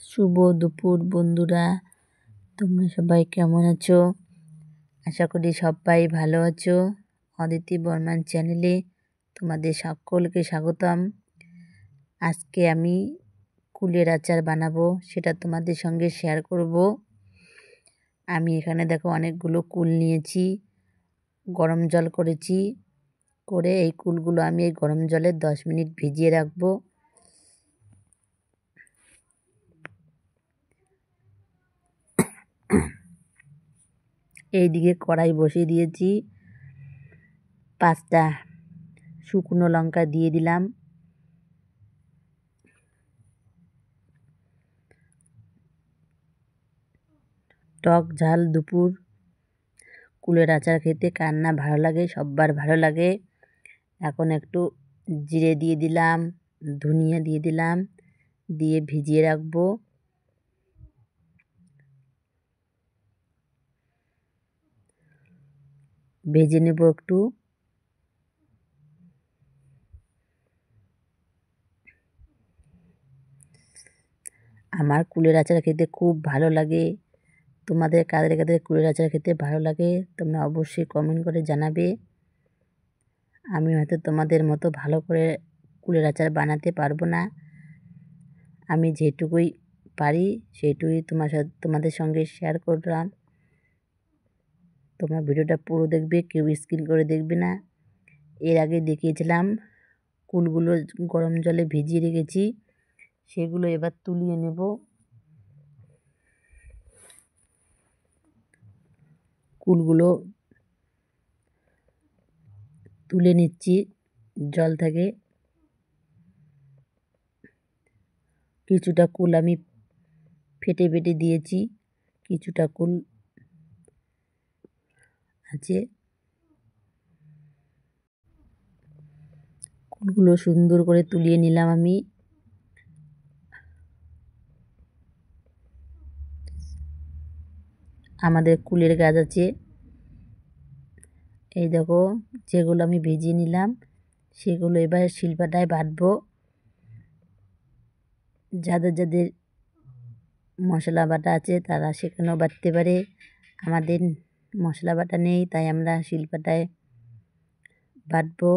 শুভ দুপুর বন্ধুরা, তোমরা সবাই কেমন আছো? আশা করি সবাই ভালো আছো। অদিতি বর্মন চ্যানেলে তোমাদের সকলকে স্বাগতম। আজকে আমি কুলের আচার বানাবো, সেটা তোমাদের সঙ্গে শেয়ার করব। আমি এখানে দেখো অনেকগুলো কুল নিয়েছি, গরম জল করেছি, করে এই কুলগুলো আমি এই গরম জলে 10 মিনিট ভিজিয়ে রাখবো। এইদিকে কড়াই বসিয়ে দিয়েছি, 5টা শুকনো লঙ্কা দিয়ে দিলাম, টক ঝাল দুপুর। কুলের আচার খেতে কার না ভালো লাগে, সব্বার ভালো লাগে। এখন একটু জিরে দিয়ে দিলাম, ধনিয়া দিয়ে দিলাম, দিয়ে ভিজিয়ে রাখবো। ভেজে নেব একটু। আমার কুলের আচার খেতে খুব ভালো লাগে। তোমাদের কাদের কাদের কুলের আচার খেতে ভালো লাগে তোমরা অবশ্যই কমেন্ট করে জানাবে। আমি হয়তো তোমাদের মতো ভালো করে কুলের আচার বানাতে পারবো না, আমি যেটুকুই পারি সেইটুকুই তোমাদের সঙ্গে শেয়ার করলাম। তোমরা ভিডিওটা পুরো দেখবে, কেউ স্কিপ করে দেখবে না। এর আগে দেখিয়েছিলাম কুলগুলো গরম জলে ভিজিয়ে রেখেছি, সেগুলো এবার তুলিয়ে নেব। কুলগুলো তুলে নিচ্ছি জল থেকে। কিছুটা কুল আমি ফেটে ফেটে দিয়েছি, কিছুটা কুল আছে। কুলগুলো সুন্দর করে তুলিয়ে নিলাম আমি। আমাদের কুলের গাছ আছে, এই দেখো যেগুলো আমি ভিজিয়ে নিলাম সেগুলো এবার শিলপাটায় বাটবো। যাদের যাদের মশলা বাটা আছে তারা সেখানেও বাটতে পারে, আমাদের মশলা বাটা নেই তাই আমরা শিলপাটায় বাটবো।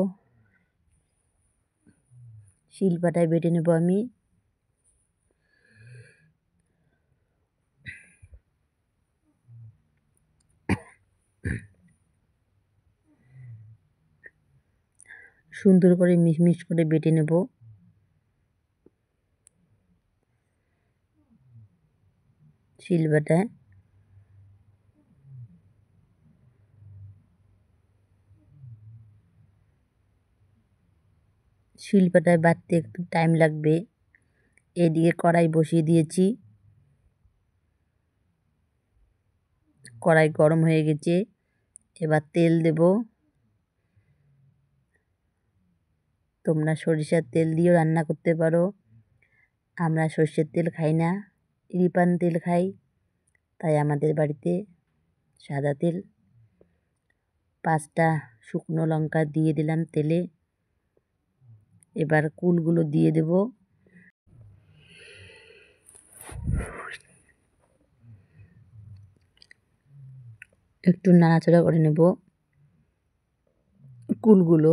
শিলপাটায় বেটে নেব আমি। সুন্দর করে মিশমিশ করে বেটে নেব। শিলপাটায় শিলপাটায় বাটতে একটু টাইম লাগবে। এদিকে কড়াই বসিয়ে দিয়েছি, কড়াই গরম হয়ে গেছে, এবার তেল দেব। তোমরা সরিষার তেল দিয়েও রান্না করতে পারো, আমরা সর্ষের তেল খাই না, রিফাইন তেল খাই, তাই আমাদের বাড়িতে সাদা তেল। 5টা শুকনো লঙ্কা দিয়ে দিলাম তেলে। এবার কুলগুলো দিয়ে দেব। একটু নাড়াচাড়া করে নেব কুলগুলো।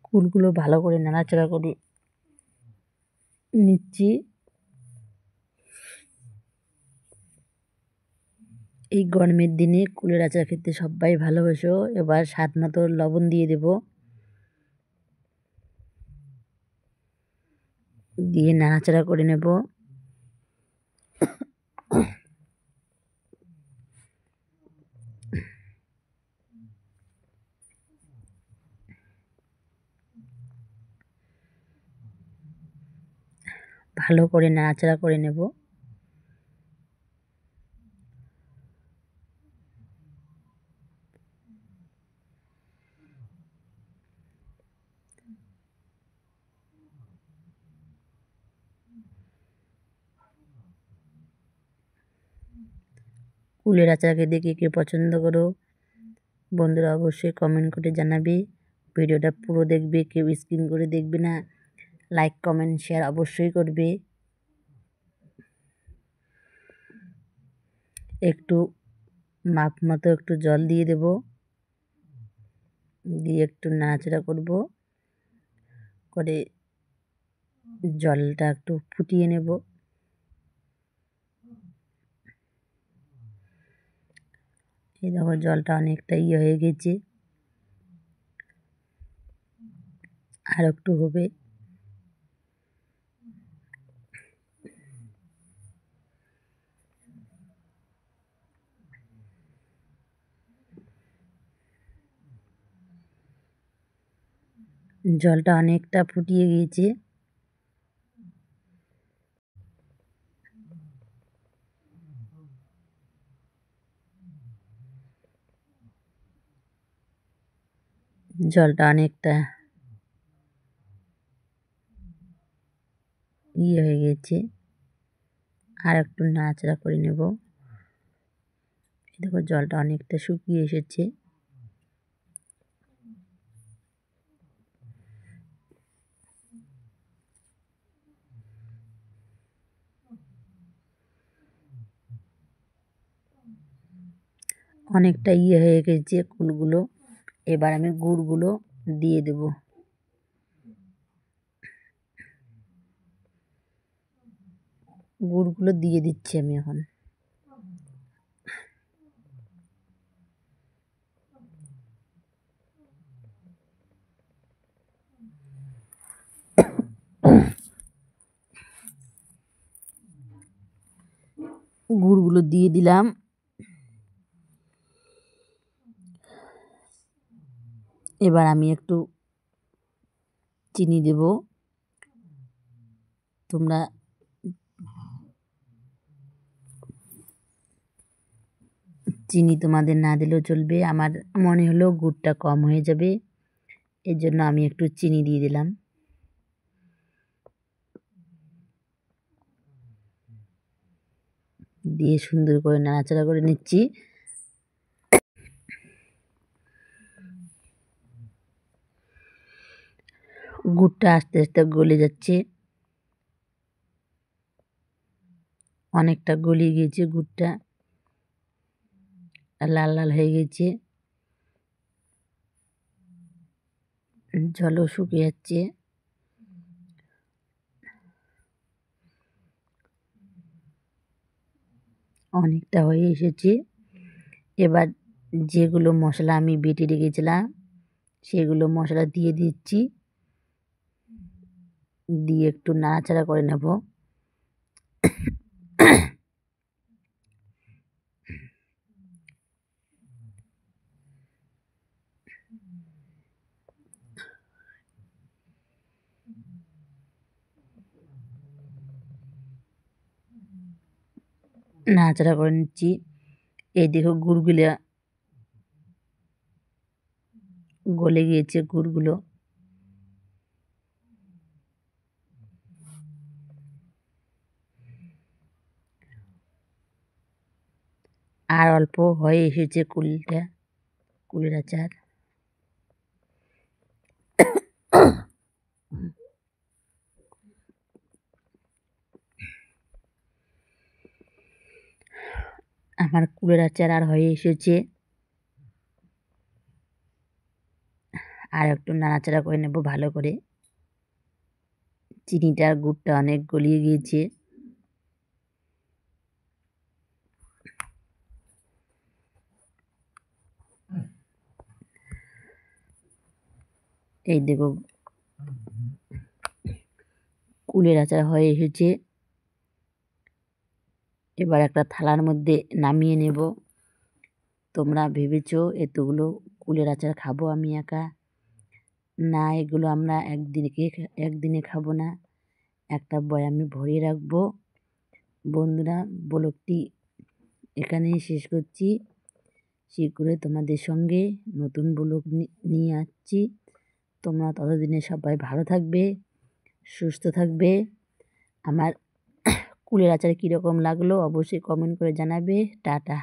কুলগুলো ভালো করে নাড়াচাড়া করে নিচ্ছি। এই গরমের দিনে কুলের আচার খেতে সবাই ভালোবাসো। এবার স্বাদ মতো লবণ দিয়ে দেব, দিয়ে নাড়াচাড়া করে নেব। ভালো করে নাড়াচাড়া করে নেব। কুলের আচার খেতে কে কে পছন্দ করো বন্ধুরা অবশ্যই কমেন্ট করে জানাবে। ভিডিওটা পুরো দেখবে, কেউ স্কিপ করে দেখবে না। লাইক কমেন্ট শেয়ার অবশ্যই করবে। একটু মাপ মতো একটু জল দিয়ে দেব, দিয়ে একটু নাড়াচাড়া করব, করে জলটা একটু ফুটিয়ে নেব। এই দেখো জলটা অনেকটা হয়ে গেছে, আর একটু হবে। জলটা অনেকটা ফুটিয়ে গিয়েছে। জলটা অনেকটা হয়ে গেছে, আর একটু নাড়াচাড়া করে নেব। দেখো জলটা অনেকটা শুকিয়ে এসেছে। অনেকটা হয়ে গেছে কুলগুলো। এবার আমি গুড়গুলো দিয়ে দেব। গুড়গুলো দিয়ে দিচ্ছি আমি এখন। গুড়গুলো দিয়ে দিলাম। এবার আমি একটু চিনি দেব। তোমরা চিনি তোমাদের না দিলেও চলবে, আমার মনে হলো গুড়টা কম হয়ে যাবে, এর জন্য আমি একটু চিনি দিয়ে দিলাম। দিয়ে সুন্দর করে নাড়াচাড়া করে নিচ্ছি। গুড়টা আস্তে আস্তে গলে যাচ্ছে, অনেকটা গলিয়ে গিয়েছে গুড়টা, লাল লাল হয়ে গেছে, জলও শুকিয়ে যাচ্ছে। অনেকটা হয়ে এসেছে। এবার যেগুলো মশলা আমি বেটে রেখেছিলাম সেগুলো মশলা দিয়ে দিচ্ছি, দিয়ে একটু নাড়াচাড়া করে নেব। নাড়াচাড়া করে নিচ্ছি। এই দেখো গুড়গুলো গলে গিয়েছে গুড়গুলো। আর অল্প হয়ে এসেছে কুলের আচার। আমার কুলের আচার আর হয়ে এসেছে, আর একটু নাড়াচাড়া করে নেব ভালো করে। চিনিটা আর গুড়টা অনেক গলিয়ে গিয়েছে। এই দেখো কুলের আচার হয়ে এসেছে। এবার একটা থালার মধ্যে নামিয়ে নেব। তোমরা ভেবেছো এতগুলো কুলের আচার খাবো আমি একা? না, এগুলো আমরা একদিনে খাবো না, একটা বয়ামে ভরিয়ে রাখবো। বন্ধুরা ব্লগটি এখানেই শেষ করছি। শীঘ্রই তোমাদের সঙ্গে নতুন ব্লগ নিয়ে আসছি। তোমরা ততদিনে সবাই ভালো থাকবে, সুস্থ থাকবে। আমার কুলের আচার কীরকম লাগলো অবশ্যই কমেন্ট করে জানাবে। টাটা।